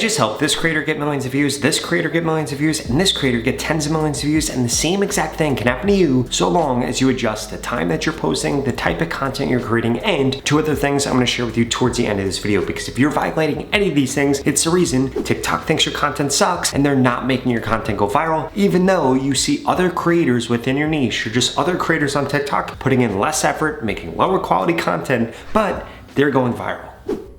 just helped this creator get millions of views, this creator get millions of views, and this creator get tens of millions of views, and the same exact thing can happen to you so long as you adjust the time that you're posting, the type of content you're creating, and two other things I'm gonna share with you towards the end of this video, because if you're violating any of these things, it's the reason TikTok thinks your content sucks and they're not making your content go viral, even though you see other creators within your niche or just other creators on TikTok putting in less effort, making lower quality content, but they're going viral.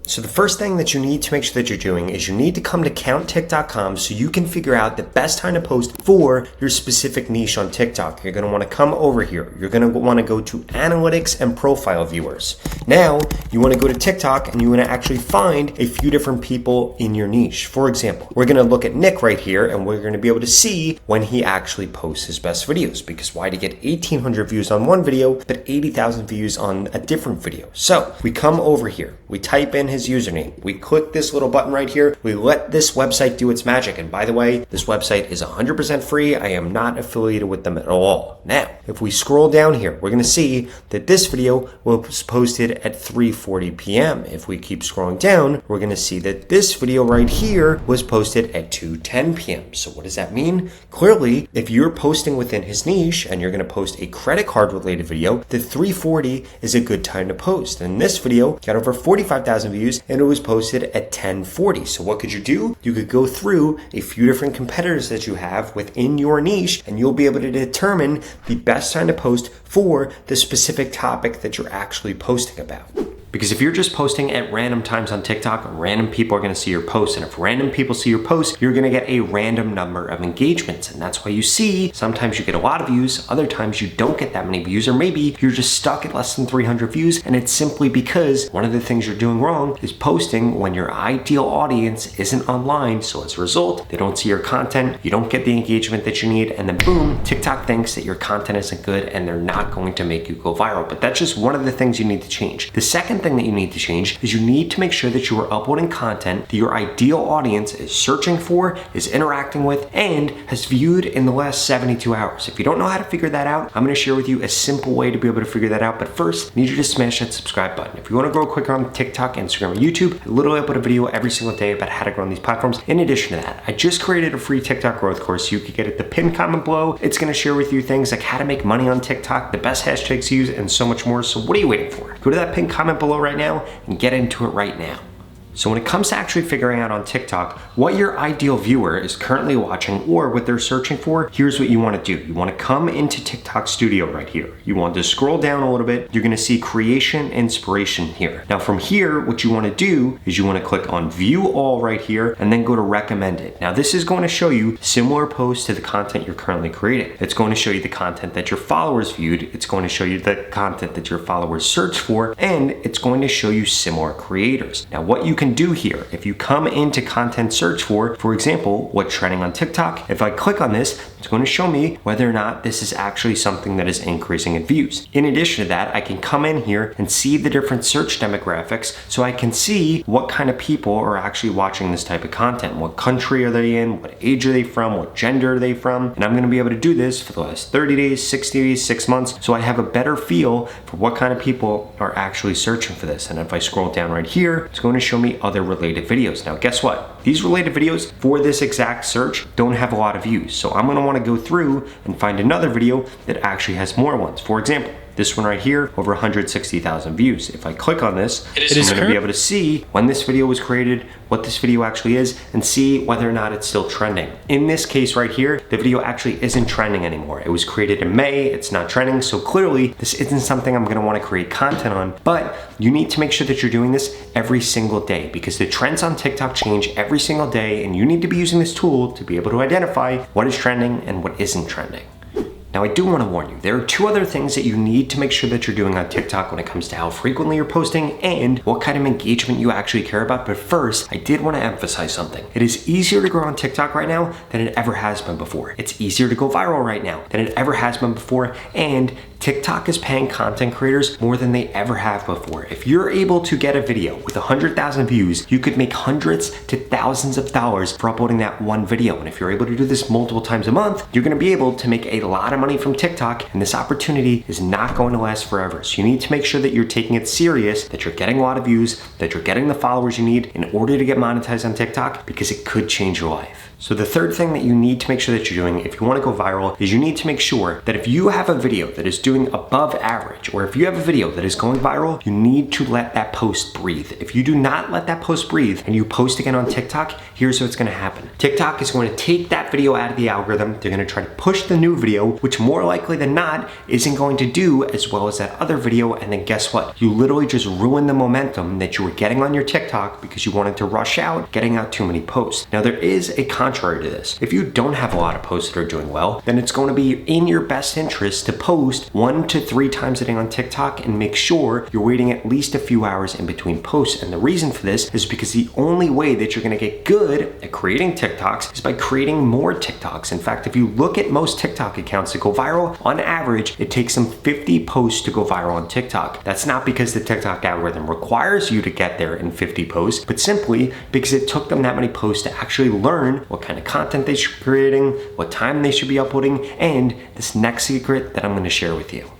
So the first thing that you need to make sure that you're doing is you need to come to counttick.com so you can figure out the best time to post for your specific niche on TikTok. You're going to want to come over here. You're going to want to go to analytics and profile viewers. Now you want to go to TikTok and you want to actually find a few different people in your niche. For example, we're going to look at Nick right here and we're going to be able to see when he actually posts his best videos, because why do you get 1,800 views on one video but 80,000 views on a different video? So we come over here, we type in his username. We click this little button right here. We let this website do its magic. And by the way, this website is 100% free. I am not affiliated with them at all. Now, if we scroll down here, we're going to see that this video was posted at 3:40 p.m. If we keep scrolling down, we're going to see that this video right here was posted at 2:10 p.m. So what does that mean? Clearly, if you're posting within his niche and you're going to post a credit card related video, the 3:40 is a good time to post. And this video got over 45,000 views and it was posted at 10:40. So what could you do? You could go through a few different competitors that you have within your niche and you'll be able to determine the best time to post for the specific topic that you're actually posting about. Because if you're just posting at random times on TikTok, random people are gonna see your posts. And if random people see your posts, you're gonna get a random number of engagements. And that's why you see, sometimes you get a lot of views, other times you don't get that many views, or maybe you're just stuck at less than 300 views. And it's simply because one of the things you're doing wrong is posting when your ideal audience isn't online. So as a result, they don't see your content, you don't get the engagement that you need, and then boom, TikTok thinks that your content isn't good and they're not going to make you go viral. But that's just one of the things you need to change. The second thing that you need to change is you need to make sure that you are uploading content that your ideal audience is searching for, is interacting with, and has viewed in the last 72 hours. If you don't know how to figure that out, I'm going to share with you a simple way to be able to figure that out. But first, I need you to smash that subscribe button. If you want to grow quicker on TikTok, Instagram, and YouTube, I literally upload a video every single day about how to grow on these platforms. In addition to that, I just created a free TikTok growth course. You could get it the pinned comment below. It's going to share with you things like how to make money on TikTok, the best hashtags to use, and so much more. So what are you waiting for? Go to that pinned comment below right now and get into it right now. So when it comes to actually figuring out on TikTok what your ideal viewer is currently watching or what they're searching for, here's what you want to do. You want to come into TikTok Studio right here. You want to scroll down a little bit. You're going to see Creation Inspiration here. Now from here, what you want to do is you want to click on View All right here and then go to Recommended. Now this is going to show you similar posts to the content you're currently creating. It's going to show you the content that your followers viewed. It's going to show you the content that your followers searched for, and it's going to show you similar creators. Now what you can do here, if you come into content search for example, what's trending on TikTok, if I click on this, it's going to show me whether or not this is actually something that is increasing in views. In addition to that, I can come in here and see the different search demographics so I can see what kind of people are actually watching this type of content. What country are they in? What age are they from? What gender are they from? And I'm going to be able to do this for the last 30 days, 60 days, 6 months, so I have a better feel for what kind of people are actually searching for this. And if I scroll down right here, it's going to show me other related videos. Now guess what? These related videos for this exact search don't have a lot of views. So I'm going to want to go through and find another video that actually has more ones. For example, this one right here, over 160,000 views. If I click on this, I'm going to be able to see when this video was created, what this video actually is, and see whether or not it's still trending. In this case right here, the video actually isn't trending anymore. It was created in May, it's not trending, so clearly this isn't something I'm going to want to create content on, but you need to make sure that you're doing this every single day, because the trends on TikTok change every single day, and you need to be using this tool to be able to identify what is trending and what isn't trending. Now I do want to warn you, there are two other things that you need to make sure that you're doing on TikTok when it comes to how frequently you're posting and what kind of engagement you actually care about. But first, I did want to emphasize something. It is easier to grow on TikTok right now than it ever has been before. It's easier to go viral right now than it ever has been before, and TikTok is paying content creators more than they ever have before. If you're able to get a video with 100,000 views, you could make hundreds to thousands of dollars for uploading that one video. And if you're able to do this multiple times a month, you're going to be able to make a lot of money money from TikTok, and this opportunity is not going to last forever. So you need to make sure that you're taking it serious, that you're getting a lot of views, that you're getting the followers you need in order to get monetized on TikTok, because it could change your life. So the third thing that you need to make sure that you're doing if you want to go viral is you need to make sure that if you have a video that is doing above average, or if you have a video that is going viral, you need to let that post breathe. If you do not let that post breathe and you post again on TikTok, here's what's going to happen. TikTok is going to take that video out of the algorithm. They're going to try to push the new video, which more likely than not isn't going to do as well as that other video. And then guess what? You literally just ruined the momentum that you were getting on your TikTok because you wanted to rush out, getting out too many posts. Now there is a contrary to this. If you don't have a lot of posts that are doing well, then it's going to be in your best interest to post 1 to 3 times a day on TikTok and make sure you're waiting at least a few hours in between posts. And the reason for this is because the only way that you're going to get good at creating TikToks is by creating more TikToks. In fact, if you look at most TikTok accounts that go viral, on average, it takes them 50 posts to go viral on TikTok. That's not because the TikTok algorithm requires you to get there in 50 posts, but simply because it took them that many posts to actually learn what kind of content they should be creating, what time they should be uploading, and this next secret that I'm going to share with you.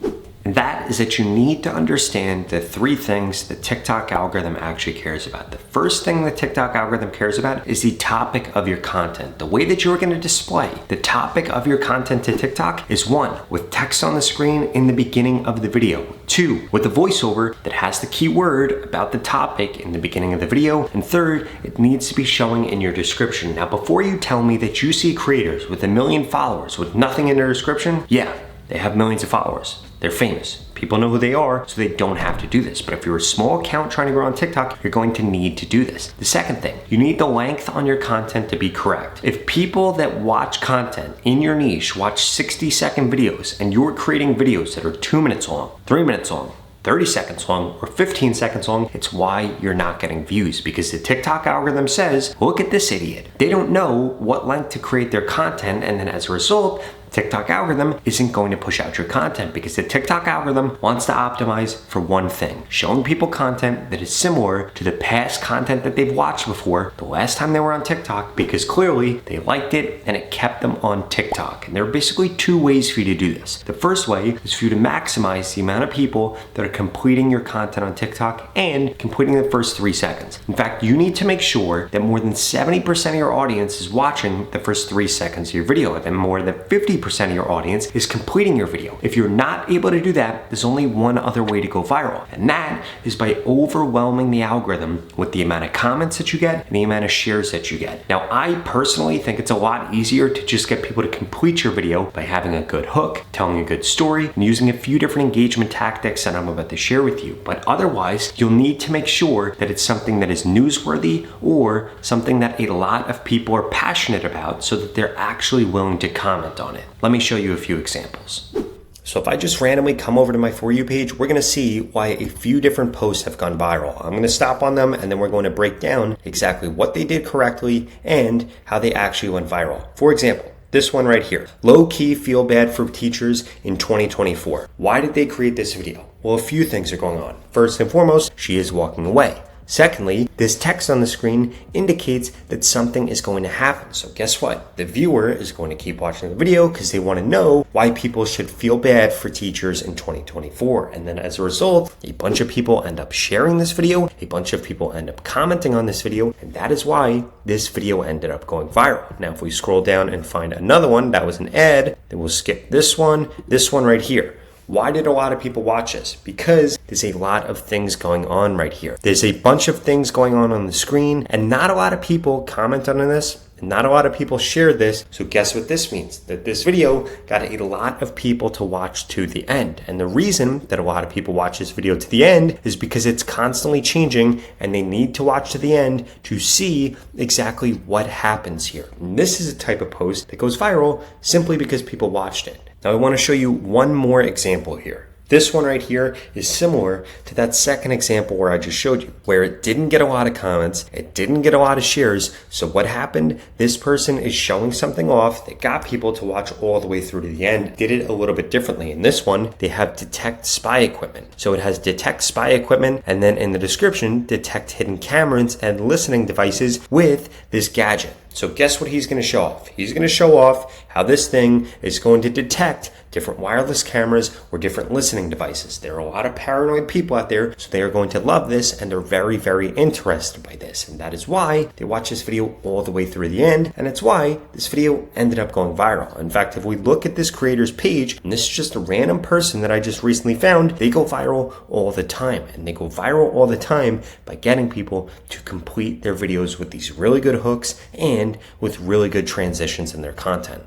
And that is that you need to understand the 3 things the TikTok algorithm actually cares about. The first thing the TikTok algorithm cares about is the topic of your content. The way that you're going to display the topic of your content to TikTok is 1, with text on the screen in the beginning of the video. 2, with a voiceover that has the keyword about the topic in the beginning of the video. And 3rd, it needs to be showing in your description. Now, before you tell me that you see creators with 1 million followers with nothing in their description, yeah, they have millions of followers. They're famous. People know who they are, so they don't have to do this. But if you're a small account trying to grow on TikTok, you're going to need to do this. The second thing, you need the length on your content to be correct. If people that watch content in your niche watch 60-second videos and you're creating videos that are 2 minutes long, 3 minutes long, 30 seconds long, or 15 seconds long, it's why you're not getting views, because the TikTok algorithm says, look at this idiot. They don't know what length to create their content, and then as a result, TikTok algorithm isn't going to push out your content because the TikTok algorithm wants to optimize for one thing, showing people content that is similar to the past content that they've watched before the last time they were on TikTok, because clearly they liked it and it kept them on TikTok. And there are basically 2 ways for you to do this. The first way is for you to maximize the amount of people that are completing your content on TikTok and completing the first 3 seconds. In fact, you need to make sure that more than 70% of your audience is watching the first 3 seconds of your video, and more than 50% of your audience is completing your video. If you're not able to do that, there's only one other way to go viral, and that is by overwhelming the algorithm with the amount of comments that you get and the amount of shares that you get. Now, I personally think it's a lot easier to just get people to complete your video by having a good hook, telling a good story, and using a few different engagement tactics that I'm about to share with you. But otherwise, you'll need to make sure that it's something that is newsworthy or something that a lot of people are passionate about so that they're actually willing to comment on it. Let me show you a few examples. So if I just randomly come over to my For You page, we're going to see why a few different posts have gone viral. I'm going to stop on them and then we're going to break down exactly what they did correctly and how they actually went viral. For example, this one right here, low-key feel bad for teachers in 2024. Why did they create this video? Well, a few things are going on. First and foremost, she is walking away. Secondly, this text on the screen indicates that something is going to happen. So guess what? The viewer is going to keep watching the video because they want to know why people should feel bad for teachers in 2024. And then as a result, a bunch of people end up sharing this video, a bunch of people end up commenting on this video, and that is why this video ended up going viral. Now, if we scroll down and find another one that was an ad, then we'll skip this one right here. Why did a lot of people watch this? Because there's a lot of things going on right here. There's a bunch of things going on the screen, and not a lot of people commented on this, and not a lot of people shared this. So guess what this means? That this video got a lot of people to watch to the end. And the reason that a lot of people watch this video to the end is because it's constantly changing, and they need to watch to the end to see exactly what happens here. And this is a type of post that goes viral simply because people watched it. Now I want to show you one more example here. This one right here is similar to that second example where I just showed you, where it didn't get a lot of comments, it didn't get a lot of shares. So what happened? This person is showing something off that got people to watch all the way through to the end. Did it a little bit differently. In this one, they have detect spy equipment. So it has detect spy equipment, and then in the description, detect hidden cameras and listening devices with this gadget. So guess what he's going to show off? He's going to show off how this thing is going to detect different wireless cameras or different listening devices. There are a lot of paranoid people out there, so they are going to love this, and they're very, very interested by this. And that is why they watch this video all the way through the end, and it's why this video ended up going viral. In fact, if we look at this creator's page, and this is just a random person that I just recently found, they go viral all the time. And they go viral all the time by getting people to complete their videos with these really good hooks and with really good transitions in their content.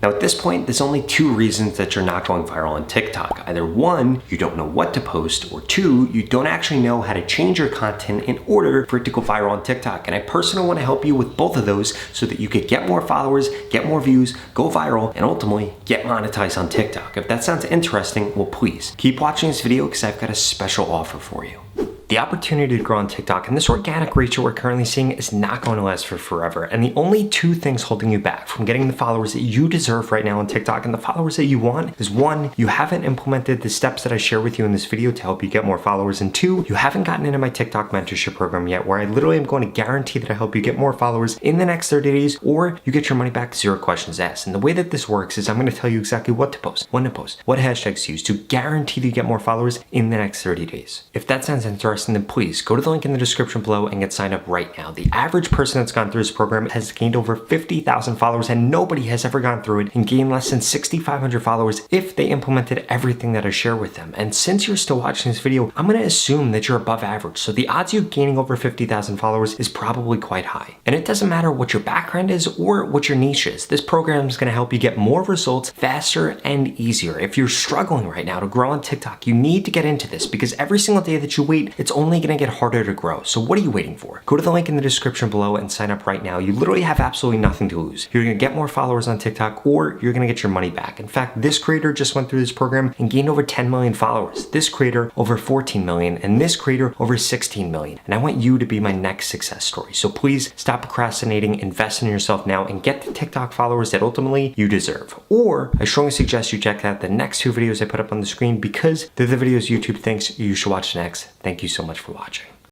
Now at this point, there's only two reasons that you're not going viral on TikTok. Either one, you don't know what to post, or two, you don't actually know how to change your content in order for it to go viral on TikTok. And I personally want to help you with both of those so that you could get more followers, get more views, go viral, and ultimately get monetized on TikTok. If that sounds interesting, well please keep watching this video because I've got a special offer for you. The opportunity to grow on TikTok and this organic reach that we're currently seeing is not going to last for forever. And the only two things holding you back from getting the followers that you deserve right now on TikTok and the followers that you want is one, you haven't implemented the steps that I share with you in this video to help you get more followers. And two, you haven't gotten into my TikTok mentorship program yet, where I literally am going to guarantee that I help you get more followers in the next 30 days, or you get your money back, 0 questions asked. And the way that this works is I'm going to tell you exactly what to post, when to post, what hashtags to use to guarantee that you get more followers in the next 30 days. If that sounds interesting, then please go to the link in the description below and get signed up right now. The average person that's gone through this program has gained over 50,000 followers, and nobody has ever gone through it and gained less than 6,500 followers if they implemented everything that I share with them. And since you're still watching this video, I'm going to assume that you're above average. So the odds of you gaining over 50,000 followers is probably quite high. And it doesn't matter what your background is or what your niche is. This program is going to help you get more results faster and easier. If you're struggling right now to grow on TikTok, you need to get into this, because every single day that you wait, it's only going to get harder to grow. So what are you waiting for? Go to the link in the description below and sign up right now. You literally have absolutely nothing to lose. You're going to get more followers on TikTok, or you're going to get your money back. In fact, this creator just went through this program and gained over 10 million followers. This creator over 14 million, and this creator over 16 million. And I want you to be my next success story. So please stop procrastinating, invest in yourself now, and get the TikTok followers that ultimately you deserve. Or I strongly suggest you check out the next 2 videos I put up on the screen, because they're the videos YouTube thinks you should watch next. Thank you so much for watching.